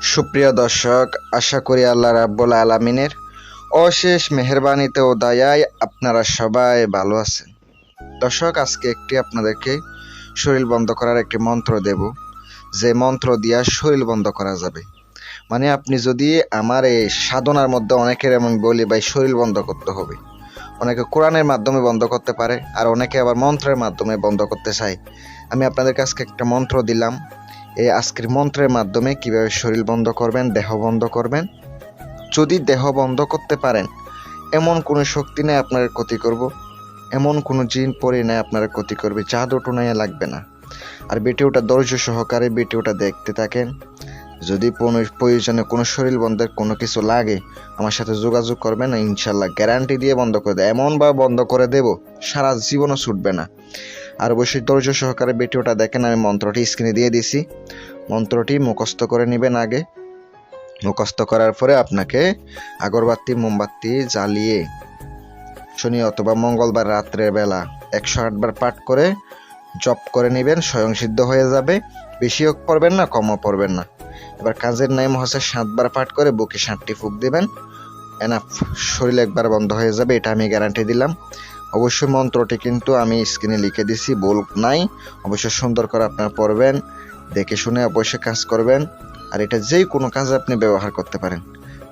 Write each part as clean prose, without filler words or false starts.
সুপ্রিয় দর্শক, আশা করি আল্লাহ রাব্বুল আলামিনের অশেষ মেহেরবানিতে ও দয়ায় আপনারা সবাই ভালো আছেন। দর্শক, আজকে আপনাদেরকে শরীর বন্ধ করার একটি মন্ত্র দেব, যে মন্ত্র দিয়া শরীর বন্ধ করা যাবে। মানে আপনি যদি আমার এই সাধনার মধ্যে অনেকের এমন বলি ভাই শরীর বন্ধ করতে হবে, অনেকে কোরআনের মাধ্যমে বন্ধ করতে পারে, আর অনেকে আবার মন্ত্রের মাধ্যমে বন্ধ করতে চায়। আমি আপনাদের কাছে একটা মন্ত্র দিলাম, এই আজকের মন্ত্রের মাধ্যমে কিভাবে শরীর বন্ধ করবেন, দেহ বন্ধ করবেন। যদি দেহ বন্ধ করতে পারেন, এমন কোনো শক্তি নেই আপনার ক্ষতি করব, এমন কোনো জিন পরি নেই আপনার ক্ষতি করবে, জাদু টোনাইয়া লাগবে না। আর ভিডিওটা ধৈর্য সহকারে ভিডিওটা দেখতে থাকেন। যদি প্রয়োজনে কোনো শরীর বন্ধের কোনো কিছু লাগে আমার সাথে যোগাযোগ করবেন, ইনশাল্লাহ গ্যারান্টি দিয়ে বন্ধ করে দেব, এমনভাবে বন্ধ করে দেব সারা জীবনও ছুটবে না। আর অবশ্যই ধৈর্য সহকারে ভিডিওটা দেখেন। আমি মন্ত্রটি স্ক্রিনে দিয়ে দিছি, মন্ত্রটি মুখস্থ করে নেবেন। আগে মুখস্থ করার পরে আপনাকে আগরবাতি মোমবাতি জ্বালিয়ে শনি অথবা মঙ্গলবার রাত্রের বেলা 108 বার পাঠ করে জপ করে নেবেন, স্বয়ং সিদ্ধ হয়ে যাবে। বেশিও পড়বেন না, কমও পড়বেন না। এবার কাজের নাম হচ্ছে 7 বার পাঠ করে বুকে 7টি ফুঁক দিবেন, এনাফ, শরীর একবার বন্ধ হয়ে যাবে, এটা আমি গ্যারান্টি দিলাম। অবশ্যই মন্ত্রটি কিন্তু আমি স্ক্রিনে লিখে দিছি, ভুল নাই। অবশ্যই সুন্দর করে আপনারা পড়বেন, দেখে শুনে অবশ্যই কাজ করবেন। আর এটা যে কোনো কাজে আপনি ব্যবহার করতে পারেন,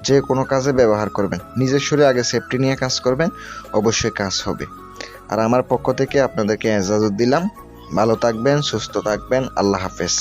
যে কোনো কাজে ব্যবহার করবেন। নিজের শরীরে আগে সেফটি নিয়ে কাজ করবেন, অবশ্যই কাজ হবে। আর আমার পক্ষ থেকে আপনাদেরকে এজাজত দিলাম। ভালো থাকবেন, সুস্থ থাকবেন, আল্লাহ হাফেজ।